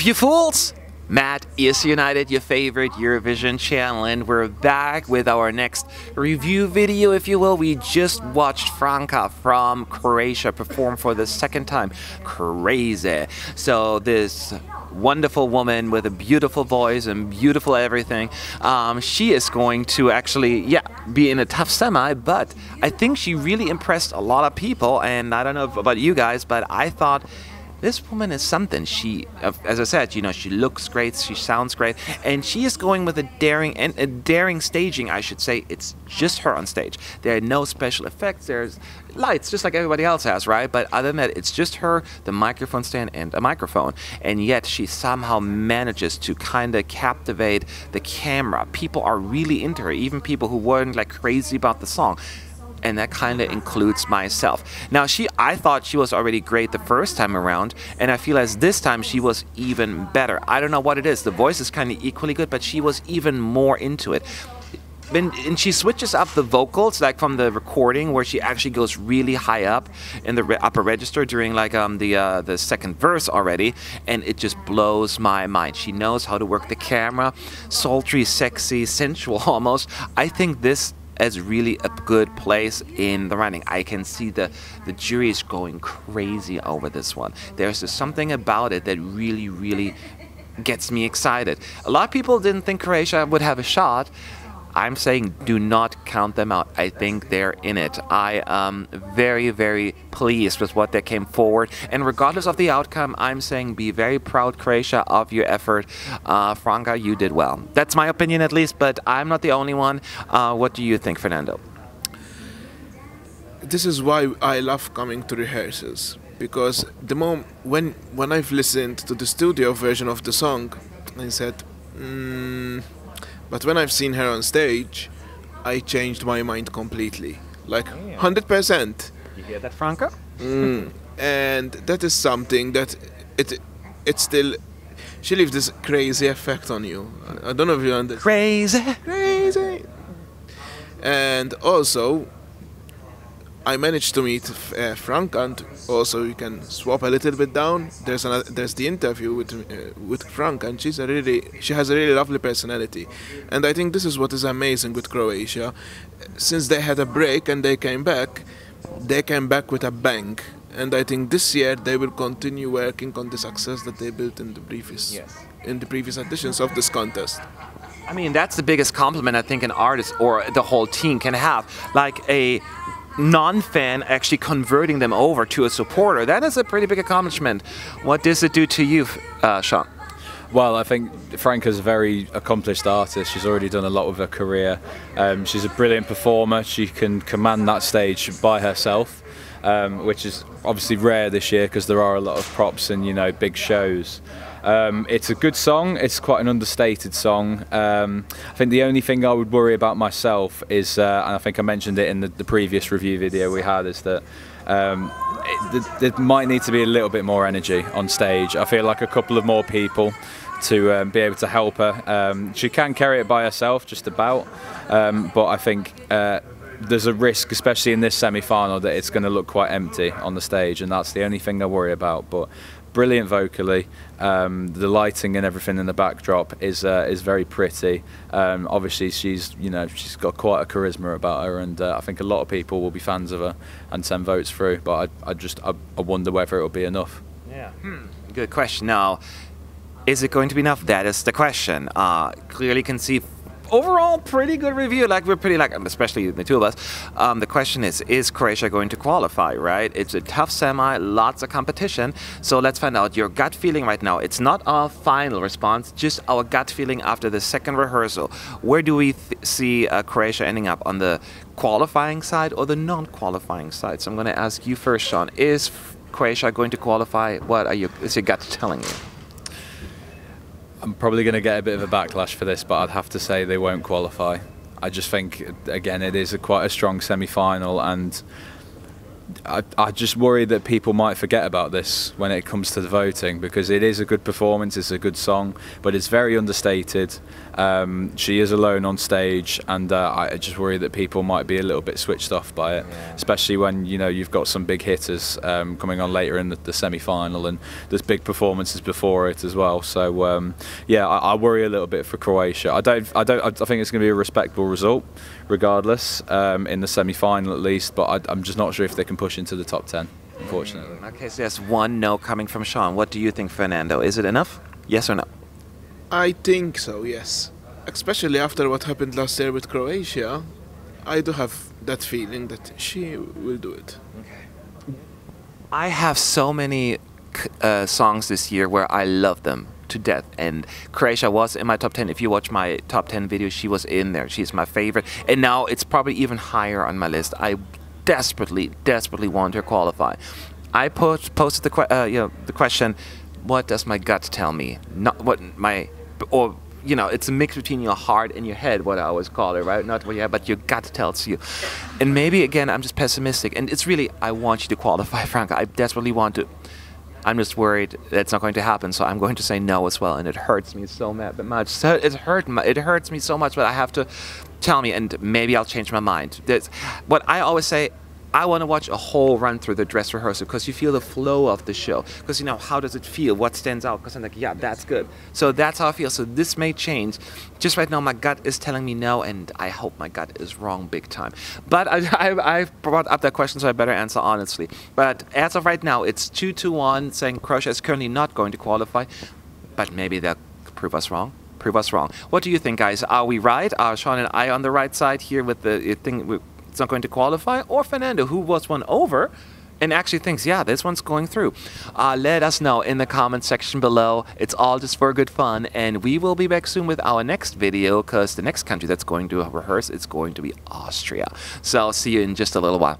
You fools! Matt is United, your favorite Eurovision channel, and we're back with our next review video, if you will. We just watched Franka from Croatia perform for the second time. Crazy. So this wonderful woman with a beautiful voice and beautiful everything, she is going to actually, be in a tough semi, but I think she really impressed a lot of people, and I don't know about you guys, but I thought this woman is something. She, as I said, you know, she looks great, she sounds great, and she is going with a daring staging, I should say. It's just her on stage. There are no special effects. There's lights, just like everybody else has, right? But other than that, it's just her, the microphone stand, and a microphone. And yet she somehow manages to kind of captivate the camera. People are really into her, even people who weren't like crazy about the song. And that kind of includes myself. Now, I thought she was already great the first time around, and I feel as this time she was even better. I don't know what it is. The voice is kind of equally good, but she was even more into it. And she switches up the vocals, like from the recording, where she actually goes really high up in the upper register during like the second verse already, and it just blows my mind. She knows how to work the camera, sultry, sexy, sensual almost. I think this is really a good place in the running. I can see the jury is going crazy over this one. There's just something about it that really gets me excited. A lot of people didn't think Croatia would have a shot. I'm saying do not count them out. I think they're in it. I am very pleased with what they came forward. And regardless of the outcome, I'm saying be very proud, Croatia, of your effort. Franka, you did well. That's my opinion at least, but I'm not the only one. What do you think, Fernando? This is why I love coming to rehearsals. Because the moment when I've listened to the studio version of the song, I said, but when I've seen her on stage, I changed my mind completely. Like 100%. You hear that, Franka? And that is something that it still, she leaves this crazy effect on you. I don't know if you understand. Crazy. And also, I managed to meet Franka, and also you can swap a little bit down. There's the interview with Franka, and she has a really lovely personality, and I think this is what is amazing with Croatia. Since they had a break and they came back with a bang, and I think this year they will continue working on the success that they built in the previous editions of this contest. I mean, that's the biggest compliment I think an artist or the whole team can have. Like a non-fan actually converting them over to a supporter. That is a pretty big accomplishment. What does it do to you, Sean? Well, I think Franka's a very accomplished artist. She's already done a lot with her career. She's a brilliant performer. She can command that stage by herself, which is obviously rare this year because there are a lot of props and, you know, big shows. It's a good song. It's quite an understated song. I think the only thing I would worry about myself is, and I think I mentioned it in the previous review video we had, is that there might need to be a little bit more energy on stage. I feel like a couple of more people to be able to help her. She can carry it by herself, just about, but I think there's a risk, especially in this semi-final, that it's going to look quite empty on the stage, and that's the only thing I worry about. But brilliant vocally, the lighting and everything in the backdrop is very pretty. Obviously, she's got quite a charisma about her, and I think a lot of people will be fans of her and send votes through. But I wonder whether it will be enough. Yeah. Good question. Now, is it going to be enough? That is the question. Clearly, can see. Overall, pretty good review. Like, we're pretty, like, especially the two of us. The question is Croatia going to qualify, right? It's a tough semi, lots of competition. So let's find out your gut feeling right now. It's not our final response, just our gut feeling after the second rehearsal. Where do we see Croatia ending up, on the qualifying side or the non-qualifying side? So I'm going to ask you first, Sean. Is Croatia going to qualify? Is your gut telling you? I'm probably going to get a bit of a backlash for this, but I'd have to say they won't qualify. I just think, again, it is quite a strong semi-final, and I just worry that people might forget about this when it comes to the voting, because it is a good performance, it's a good song, but it's very understated. She is alone on stage, and I just worry that people might be a little bit switched off by it, especially when you've got some big hitters coming on later in the semi-final, and there's big performances before it as well. So yeah, I worry a little bit for Croatia. I think it's going to be a respectable result, regardless, in the semi-final at least. But I'm just not sure if they can push into the top 10, unfortunately. Okay, so there's one no coming from Sean. What do you think, Fernando? Is it enough? Yes or no? I think so, yes. Especially after what happened last year with Croatia, I do have that feeling that she will do it. I have so many songs this year where I love them to death, and Croatia was in my top 10. If you watch my top 10 video, she was in there. She's my favorite, and now it's probably even higher on my list. I desperately want her to qualify. I posted the question, what does my gut tell me? Not what my, or it's a mix between your heart and your head, what I always call it, right? Not what you have, but your gut tells you. And maybe again, I'm just pessimistic, and it's really, I want you to qualify, Franka. I desperately want to. I'm just worried that's not going to happen, so I'm going to say no as well, and it hurts me so much. So it hurts me so much, but I have to tell me, and maybe I'll change my mind. What I always say, I want to watch a whole run through the dress rehearsal, because you feel the flow of the show, because how does it feel, what stands out, because I'm like, yeah, that's good. So that's how I feel. So this may change. Just right now my gut is telling me no, and I hope my gut is wrong big time. But I brought up that question, so I better answer honestly. But as of right now, it's 2-1 saying Croatia is currently not going to qualify, but maybe they'll prove us wrong. What do you think, guys? Are we right? Are Sean and I on the right side here with the thing it's not going to qualify, or Fernando, who was one over and actually thinks, yeah, this one's going through? Let us know in the comment section below. It's all just for good fun, and we will be back soon with our next video, because the next country that's going to rehearse is going to be Austria. So see you in just a little while.